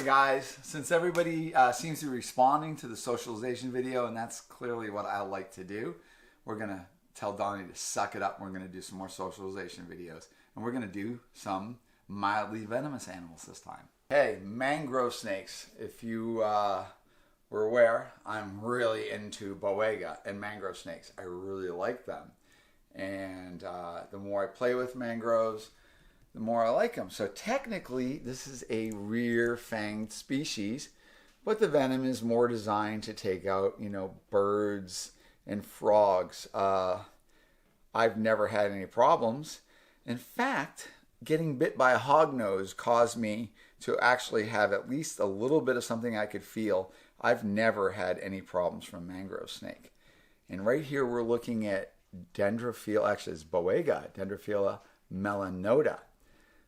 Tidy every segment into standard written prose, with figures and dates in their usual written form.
Hey guys, since everybody seems to be responding to the socialization video, and that's clearly what I like to do, we're going to tell Donnie to suck it up. We're going to do some more socialization videos. And we're going to do some mildly venomous animals this time. Hey, mangrove snakes. If you were aware, I'm really into boega and mangrove snakes. I really like them. And the more I play with mangroves, the more I like them. So technically, this is a rear-fanged species, but the venom is more designed to take out, birds and frogs. I've never had any problems. In fact, getting bit by a hognose caused me to actually have at least a little bit of something I could feel. I've never had any problems from mangrove snake. And right here, we're looking at Dendrophila, actually it's boega, Dendrophila melanota.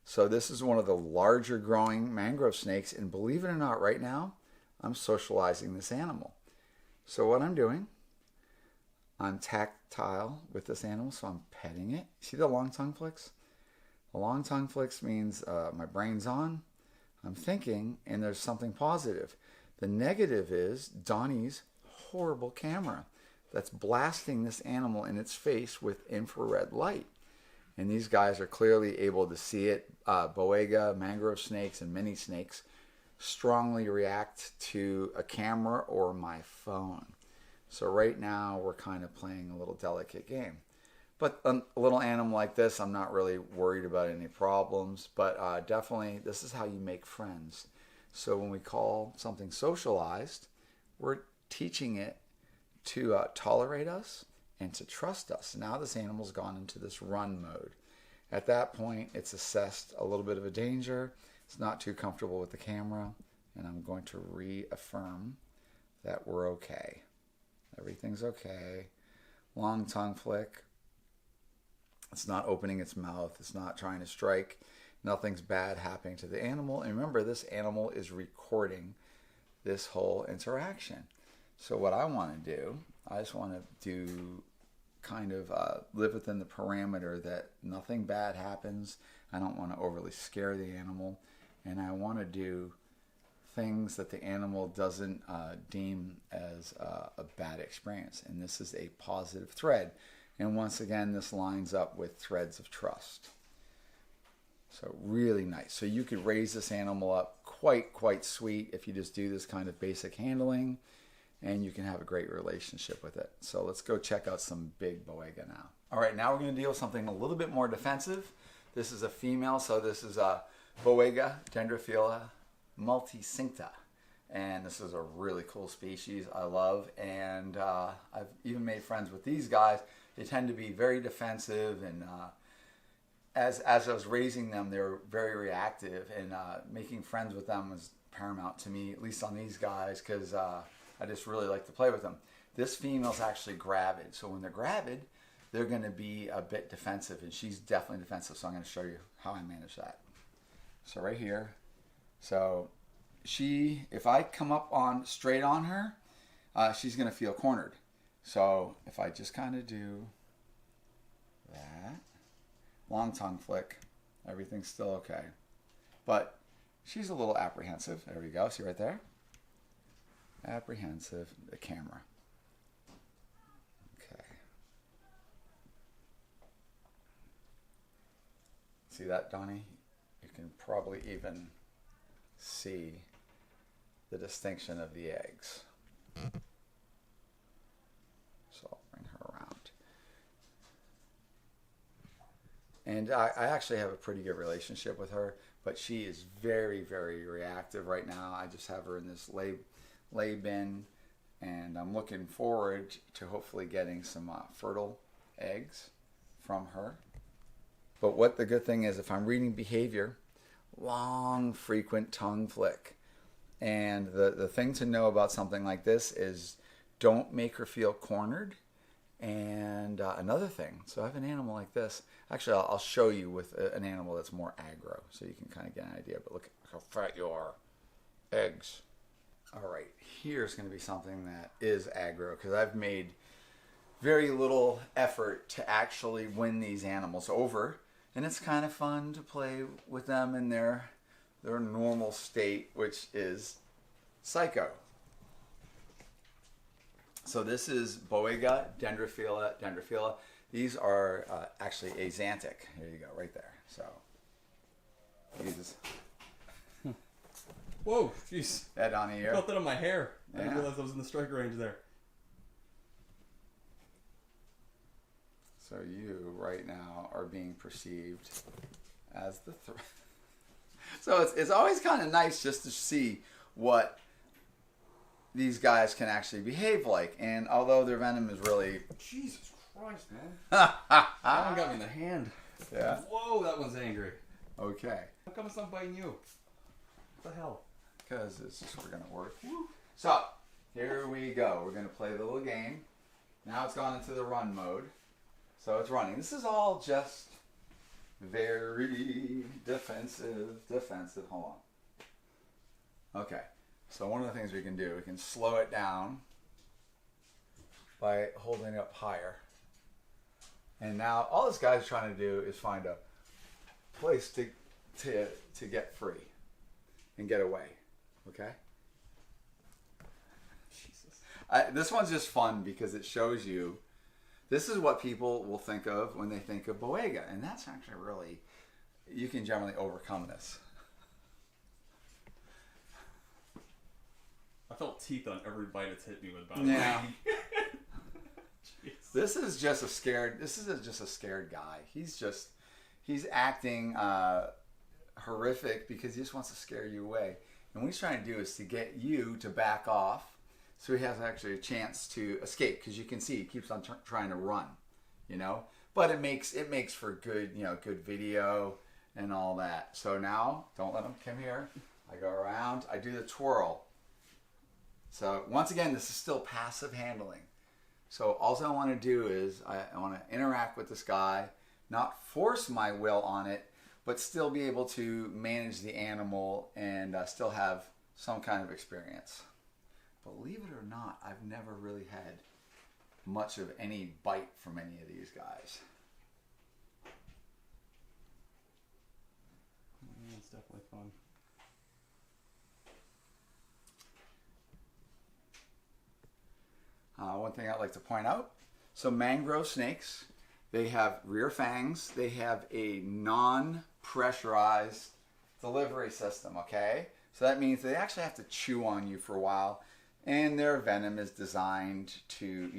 So this is one of the larger growing mangrove snakes, and believe it or not, right now, I'm socializing this animal. So what I'm doing, I'm tactile with this animal, so I'm petting it. See the long tongue flicks? The long tongue flicks means my brain's on, I'm thinking, and there's something positive. The negative is Donnie's horrible camera that's blasting this animal in its face with infrared light. And these guys are clearly able to see it. Boega, mangrove snakes, and mini snakes strongly react to a camera or my phone. So right now we're kind of playing a little delicate game. But a little animal like this, I'm not really worried about any problems. But definitely, this is how you make friends. So when we call something socialized, we're teaching it to tolerate us and to trust us. Now this animal's gone into this run mode. At that point, it's assessed a little bit of a danger. It's not too comfortable with the camera, and I'm going to reaffirm that we're okay. Everything's okay. Long tongue flick. It's not opening its mouth. It's not trying to strike. Nothing's bad happening to the animal. And remember, this animal is recording this whole interaction. So what I want to do, I just want to do kind of live within the parameter that nothing bad happens. I don't want to overly scare the animal. And I want to do things that the animal doesn't deem as a bad experience. And this is a positive thread. And once again, this lines up with threads of trust. So really nice. So you could raise this animal up quite sweet if you just do this kind of basic handling. And you can have a great relationship with it. So let's go check out some big boega now. All right, now we're going to deal with something a little bit more defensive. This is a female, so this is a boega Dendrophila multicincta. And this is a really cool species I love. And I've even made friends with these guys. They tend to be very defensive, and as I was raising them, they were very reactive. And making friends with them was paramount to me, at least on these guys, because I just really like to play with them. This female's actually gravid. So when they're gravid, they're going to be a bit defensive, and she's definitely defensive. So I'm going to show you how I manage that. So right here. So if I come up straight on her, she's going to feel cornered. So if I just kind of do that, long tongue flick, everything's still okay. But she's a little apprehensive. There we go. See right there? Apprehensive, the camera. Okay. See that, Donnie? You can probably even see the distinction of the eggs. So I'll bring her around. And I actually have a pretty good relationship with her, but she is very reactive right now. I just have her in this lay bin, and I'm looking forward to hopefully getting some fertile eggs from her. But what the good thing is, if I'm reading behavior, long frequent tongue flick. And the thing to know about something like this is don't make her feel cornered. And another thing, so I have an animal like this. Actually, I'll show you with an animal that's more aggro, so you can kind of get an idea. But look at how fat you are. Eggs. All right, here's going to be something that is aggro, because I've made very little effort to actually win these animals over. And it's kind of fun to play with them in their their normal state, which is psycho. So this is Boiga, Dendrophila. These are actually axanthic. Here you go, right there. So these. Whoa, jeez. That on the I ear. felt that on my hair. I didn't Yeah. realize I was in the striker range there. So you right now are being perceived as the threat. So it's always kind of nice just to see what these guys can actually behave like. And although their venom is really... Jesus Christ, man. That one got me in the hand. Yeah. Whoa, that one's angry. Okay. How come it's not biting you? What the hell? Because it's just we're going to work. So here we go. We're going to play the little game. Now it's gone into the run mode. So it's running. This is all just very defensive. Hold on. Okay. So one of the things we can do, we can slow it down by holding it up higher. And now all this guy's trying to do is find a place to get free and get away. Okay? Jesus. This one's just fun because it shows you this is what people will think of when they think of Boiga. And that's actually really, you can generally overcome this. I felt teeth on every bite it's hit me with. By Yeah. This is just a scared guy. He's acting horrific because he just wants to scare you away. And what he's trying to do is to get you to back off so he has actually a chance to escape, because you can see he keeps on trying to run, you know. But it makes for good, good video and all that. So now, don't let him come here. I go around. I do the twirl. So once again, this is still passive handling. So all I want to do is I want to interact with this guy, not force my will on it, but still be able to manage the animal and still have some kind of experience. Believe it or not, I've never really had much of any bite from any of these guys. Yeah, it's definitely fun. One thing I'd like to point out, so mangrove snakes, they have rear fangs, they have a non-pressurized delivery system, okay? So that means they actually have to chew on you for a while, and their venom is designed to,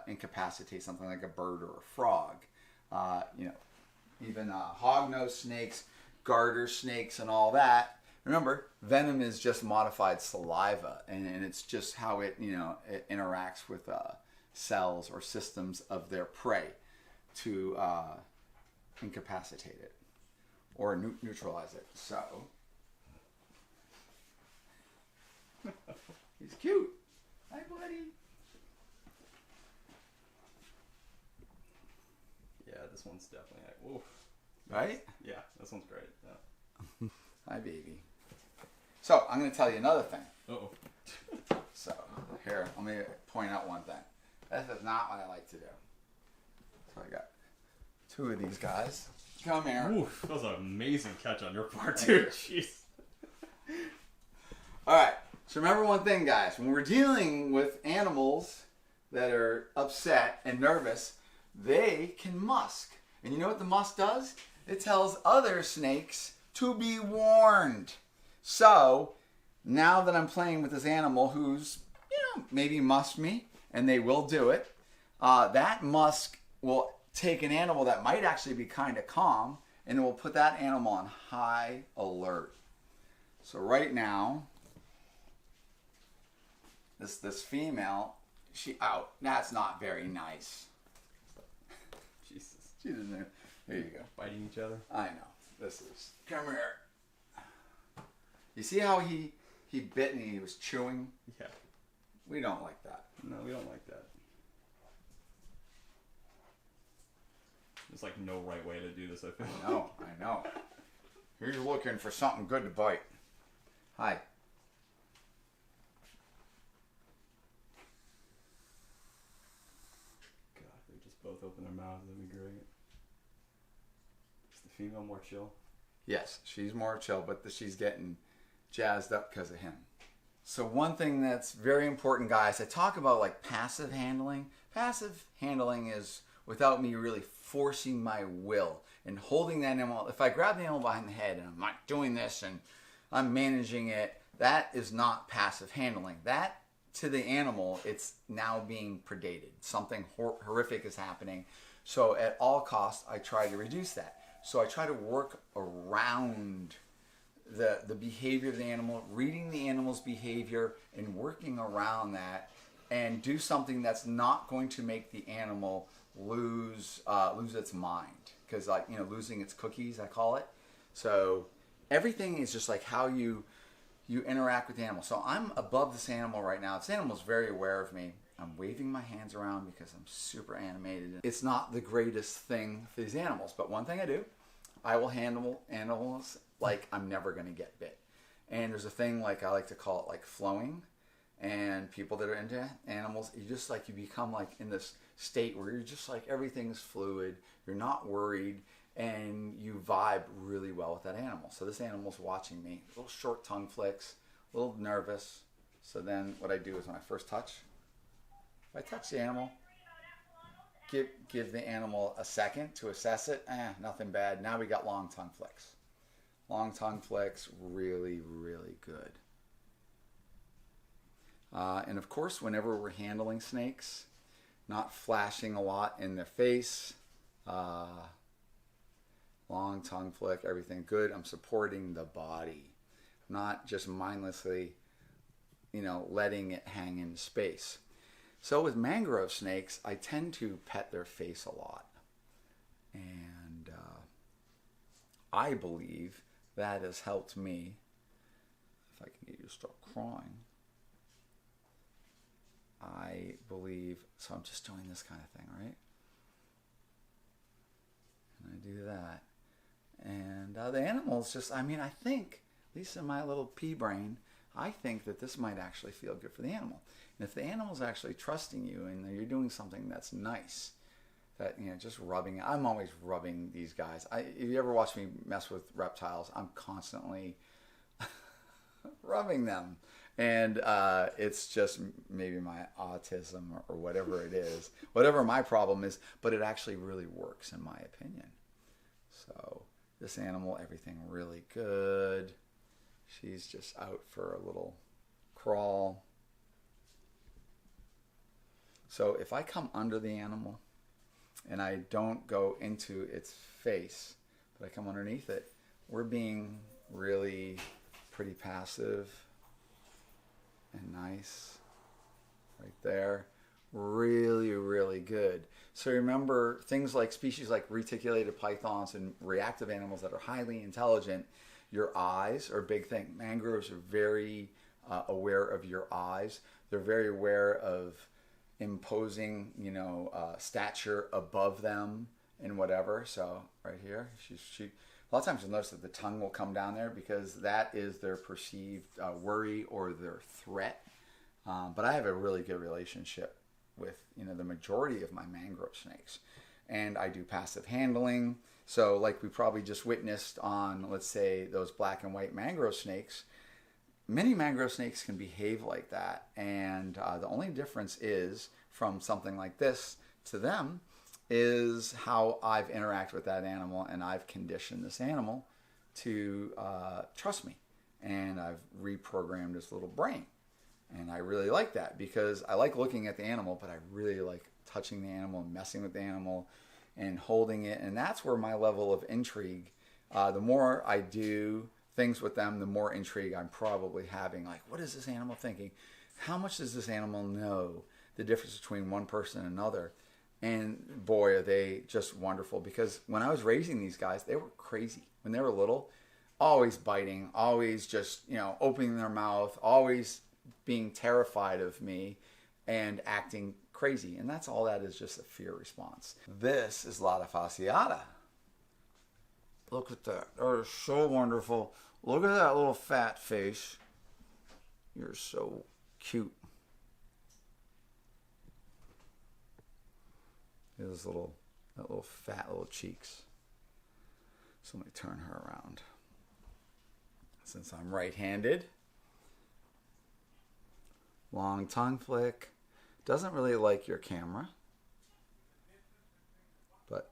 incapacitate something like a bird or a frog. Even hognose snakes, garter snakes, and all that. Remember, venom is just modified saliva, and it's just how it, it interacts with cells or systems of their prey to incapacitate it or neutralize it. So, he's cute. Hi, buddy. Yeah, this one's definitely oof. Right? Yeah, this one's great. Yeah. Hi, baby. So, I'm going to tell you another thing. Uh-oh. So, here, let me point out one thing. This is not what I like to do. So, I got two of these guys. Come here. Oof, that was an amazing catch on your part, dude. Jeez. All right. So, remember one thing, guys. When we're dealing with animals that are upset and nervous, they can musk. And you know what the musk does? It tells other snakes to be warned. So, now that I'm playing with this animal who's, maybe musked me, and they will do it, that musk will take an animal that might actually be kind of calm, and it will put that animal on high alert. So right now, this female, she out. That's not very nice. Jesus. She doesn't know. Here you go. Biting each other. I know. This is. Come here. You see how he bit and he was chewing? Yeah. We don't like that. No, we don't like that. There's like no right way to do this, I feel. I know. He's looking for something good to bite. Hi. God, if they just both open their mouths, that'd be great. Is the female more chill? Yes, she's more chill, but she's getting jazzed up because of him. So one thing that's very important, guys, I talk about like passive handling. Passive handling is without me really forcing my will and holding that animal. If I grab the animal behind the head and I'm not doing this and I'm managing it, that is not passive handling. That, to the animal, it's now being predated. Something horrific is happening. So at all costs, I try to reduce that. So I try to work around the behavior of the animal, reading the animal's behavior and working around that, and do something that's not going to make the animal lose its mind. Because, like, you know, losing its cookies, I call it. So everything is just like how you interact with the animal. So I'm above this animal right now. This animal's very aware of me. I'm waving my hands around because I'm super animated. It's not the greatest thing for these animals, but one thing I do, I will handle animals like I'm never going to get bit. And there's a thing, like, I like to call it like flowing. And people that are into animals, you just like, you become like in this state where you're just like, everything's fluid, you're not worried, and you vibe really well with that animal. So this animal's watching me, little short tongue flicks, a little nervous. So then what I do is when I first touch, if I touch the animal, give the animal a second to assess it. Nothing bad. Now we got long tongue flicks. Long tongue flicks, really, really good. And of course, whenever we're handling snakes, not flashing a lot in their face. Long tongue flick, everything good. I'm supporting the body, not just mindlessly, you know, letting it hang in space. So with mangrove snakes, I tend to pet their face a lot. And I believe that has helped me. If I can get you to stop crying. I believe, so I'm just doing this kind of thing, right? And I do that. And the animals just, I mean, I think, at least in my little pea brain, I think that this might actually feel good for the animal. And if the animal's actually trusting you and you're doing something that's nice, that, you know, just rubbing, I'm always rubbing these guys. If you ever watch me mess with reptiles, I'm constantly rubbing them. And it's just maybe my autism or whatever it is, whatever my problem is, but it actually really works in my opinion. So this animal, everything really good. She's just out for a little crawl. So if I come under the animal and I don't go into its face, but I come underneath it, we're being really pretty passive and nice right there. Really, really good. So remember, things like species like reticulated pythons and reactive animals that are highly intelligent, your eyes are a big thing. Mangroves are very aware of your eyes. They're very aware of imposing, you know, stature above them and whatever. So right here, she a lot of times you'll notice that the tongue will come down there because that is their perceived worry or their threat. But I have a really good relationship with, you know, the majority of my mangrove snakes. And I do passive handling. So like we probably just witnessed on, let's say, those black and white mangrove snakes, many mangrove snakes can behave like that. And the only difference is from something like this to them is how I've interacted with that animal, and I've conditioned this animal to trust me. And I've reprogrammed its little brain. And I really like that because I like looking at the animal, but I really like touching the animal and messing with the animal and holding it. And that's where my level of intrigue, the more I do things with them, the more intrigue I'm probably having. Like, what is this animal thinking? How much does this animal know the difference between one person and another? And boy, are they just wonderful, because when I was raising these guys, they were crazy. When they were little, always biting, always just, you know, opening their mouth, always being terrified of me and acting crazy. And that's all that is, just a fear response. This is Lotta fasciata. Look at that. They're so wonderful. Look at that little fat face. You're so cute. That little fat little cheeks. So let me turn her around. since I'm right-handed. Long tongue flick. Doesn't really like your camera, but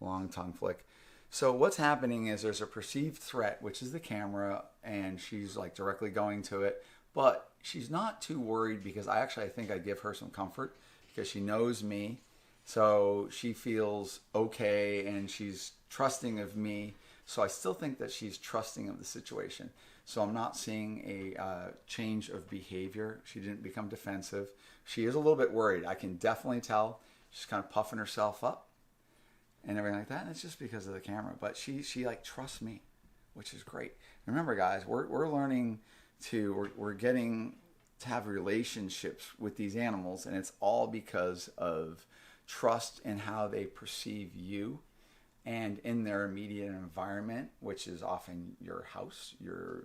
long tongue flick. So what's happening is there's a perceived threat, which is the camera, and she's like directly going to it, but she's not too worried because I think I give her some comfort because she knows me. So she feels okay and she's trusting of me. So I still think that she's trusting of the situation. So I'm not seeing a change of behavior. She didn't become defensive. She is a little bit worried. I can definitely tell. She's kind of puffing herself up and everything like that. And it's just because of the camera. But she like trusts me, which is great. Remember, guys, we're learning we're getting to have relationships with these animals, and it's all because of trust in how they perceive you and in their immediate environment, which is often your house, your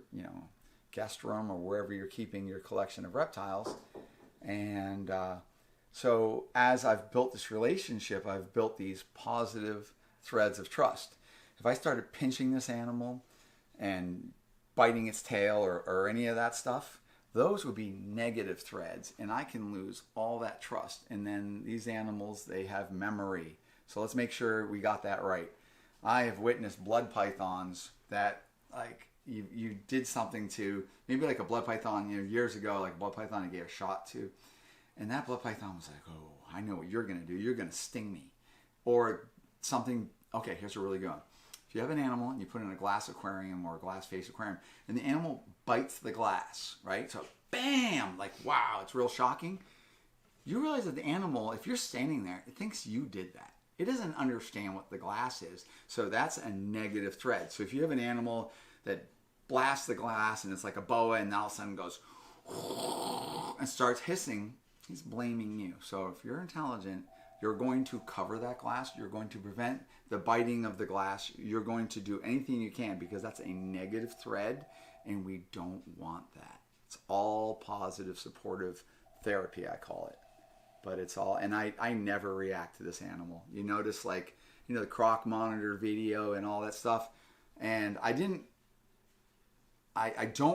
guest room, or wherever you're keeping your collection of reptiles. And so as I've built this relationship, I've built these positive threads of trust. If I started pinching this animal and biting its tail or any of that stuff, those would be negative threads, and I can lose all that trust. And then these animals, they have memory. So let's make sure we got that right. I have witnessed blood pythons that like you did something to, maybe like a blood python, years ago, like a blood python I gave a shot to, and that blood python was like, oh, I know what you're going to do. You're going to sting me. Or something, okay, here's a really good one. If you have an animal and you put it in a glass aquarium or a glass face aquarium, and the animal bites the glass, right? So bam, like, wow, it's real shocking. You realize that the animal, if you're standing there, it thinks you did that. It doesn't understand what the glass is. So that's a negative thread. So if you have an animal that blasts the glass and it's like a boa and all of a sudden goes and starts hissing, he's blaming you. So if you're intelligent, you're going to cover that glass. You're going to prevent the biting of the glass. You're going to do anything you can because that's a negative thread, and we don't want that. It's all positive, supportive therapy, I call it. But it's all, and I never react to this animal. You notice, like, the croc monitor video and all that stuff. And I don't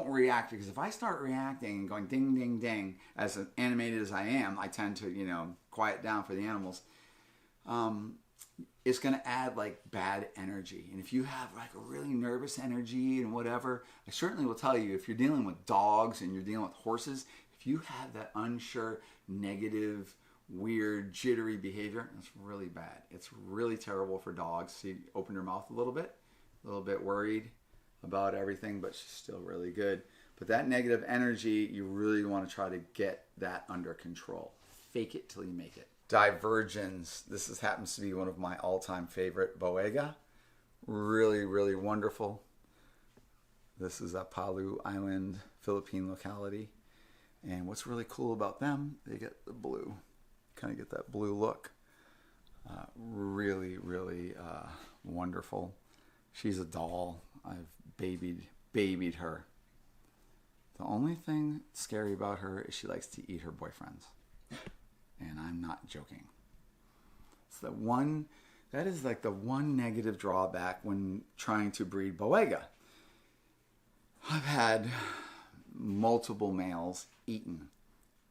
react, because if I start reacting and going ding, ding, ding, as animated as I am, I tend to, quiet down for the animals. It's going to add like bad energy. And if you have like a really nervous energy and whatever, I certainly will tell you, if you're dealing with dogs and you're dealing with horses, if you have that unsure, negative, weird, jittery behavior, it's really bad. It's really terrible for dogs. See, open your mouth a little bit worried about everything, but she's still really good. But that negative energy, you really want to try to get that under control. Fake it till you make it. Divergens. This happens to be one of my all-time favorite Boega. Really, really wonderful. This is a Palu Island, Philippine locality. And what's really cool about them, they get the blue. Kind of get that blue look. Really, really wonderful. She's a doll. I've babied her. The only thing scary about her is she likes to eat her boyfriends. And I'm not joking. It's that is like the one negative drawback when trying to breed Boega. I've had multiple males eaten,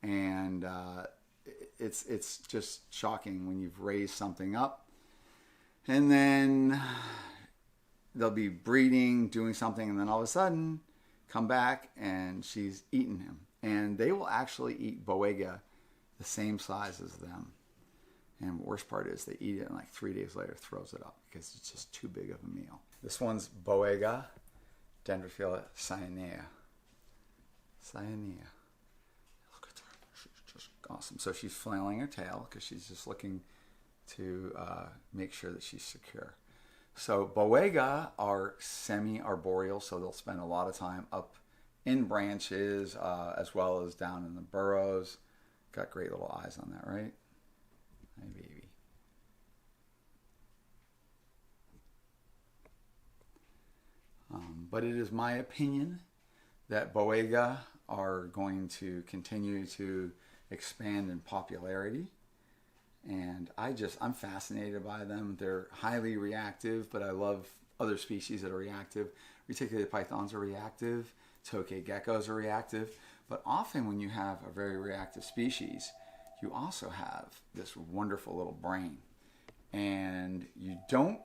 and it's just shocking when you've raised something up, and then they'll be breeding, doing something, and then all of a sudden come back and she's eaten him. And they will actually eat Boega the same size as them. And the worst part is they eat it and like 3 days later throws it up because it's just too big of a meal. This one's Boega Dendrophila cyanea. Cyanea. Look at her. She's just awesome. So she's flailing her tail because she's just looking to make sure that she's secure. So Boega are semi-arboreal, so they'll spend a lot of time up in branches as well as down in the burrows. Got great little eyes on that, right? Hi, baby. But it is my opinion that Boega are going to continue to expand in popularity. And I'm fascinated by them. They're highly reactive, but I love other species that are reactive. Reticulated pythons are reactive. Tokay geckos are reactive. But often when you have a very reactive species, you also have this wonderful little brain. And you don't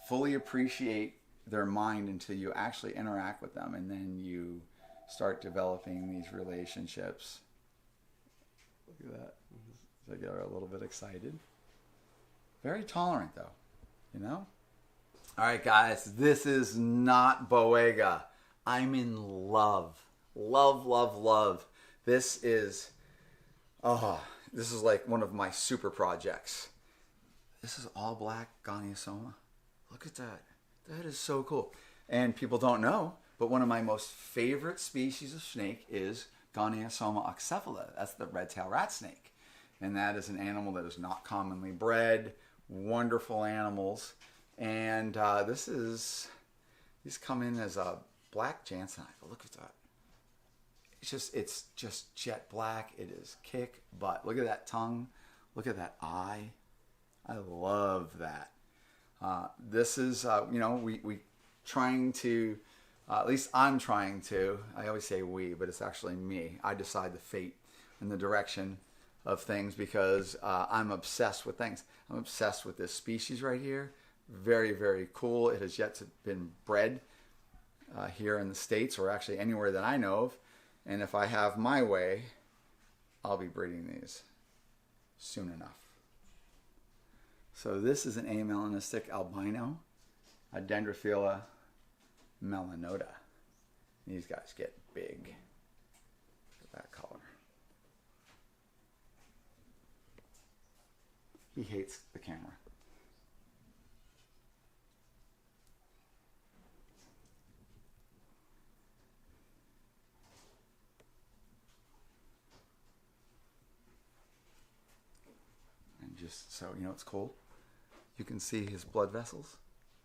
fully appreciate their mind until you actually interact with them. And then you start developing these relationships. Look at that. So I get a little bit excited. Very tolerant though, you know? All right, guys, this is not Boega. I'm in love. Love, love, love. This is like one of my super projects. This is all black Goniosoma. Look at that. That is so cool. And people don't know, but one of my most favorite species of snake is Goniosoma oxcephala. That's the red-tailed rat snake. And that is an animal that is not commonly bred. Wonderful animals. And these come in as a black Jansenite. Look at that. It's just jet black. It is kick butt. Look at that tongue. Look at that eye. I love that. This is, we trying to, at least I'm trying to, I always say we, but it's actually me. I decide the fate and the direction of things because I'm obsessed with things. I'm obsessed with this species right here. Very, very cool. It has yet to been bred here in the States or actually anywhere that I know of. And if I have my way, I'll be breeding these soon enough. So this is an amelanistic albino, a Dendrophila melanota. These guys get big. Look at that color. He hates the camera. And just so you know, it's cool. You can see his blood vessels.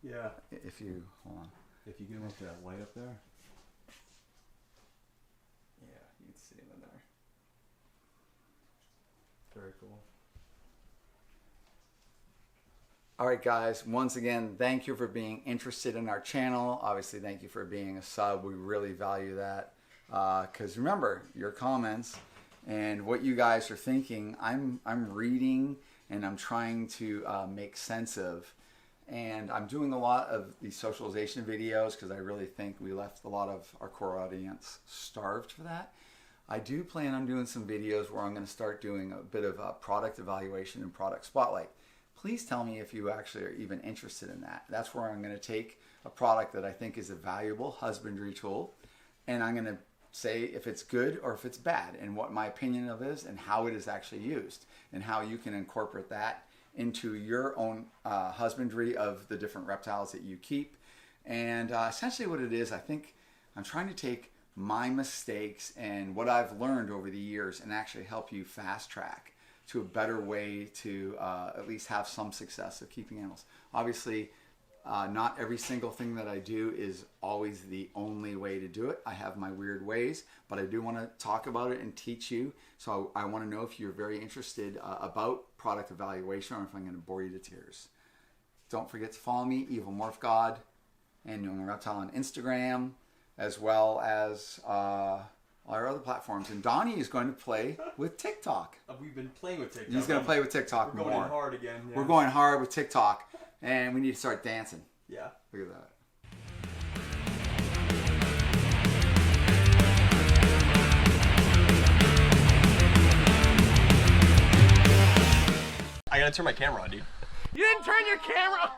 Yeah. If you hold on. If you get him up to that light up there. Yeah, you can see him in there. Very cool. All right, guys. Once again, thank you for being interested in our channel. Obviously, thank you for being a sub. We really value that. Because remember, your comments and what you guys are thinking, I'm reading and I'm trying to make sense of. And I'm doing a lot of these socialization videos because I really think we left a lot of our core audience starved for that. I do plan on doing some videos where I'm going to start doing a bit of a product evaluation and product spotlight. Please tell me if you actually are even interested in that. That's where I'm going to take a product that I think is a valuable husbandry tool and I'm going to say if it's good or if it's bad and what my opinion of it is and how it is actually used and how you can incorporate that into your own husbandry of the different reptiles that you keep. And essentially what it is, I think I'm trying to take my mistakes and what I've learned over the years and actually help you fast track to a better way to at least have some success of keeping animals. Obviously, not every single thing that I do is always the only way to do it. I have my weird ways, but I do want to talk about it and teach you. So I want to know if you're very interested about product evaluation or if I'm going to bore you to tears. Don't forget to follow me, Evil Morph God, and New England Reptile on Instagram, as well as our other platforms. And Donnie is going to play with TikTok. We've been playing with TikTok. He's going to play with TikTok more. We're going hard again. Yeah. We're going hard with TikTok, and we need to start dancing. Yeah. Look at that. I gotta turn my camera on, dude. You didn't turn your camera on!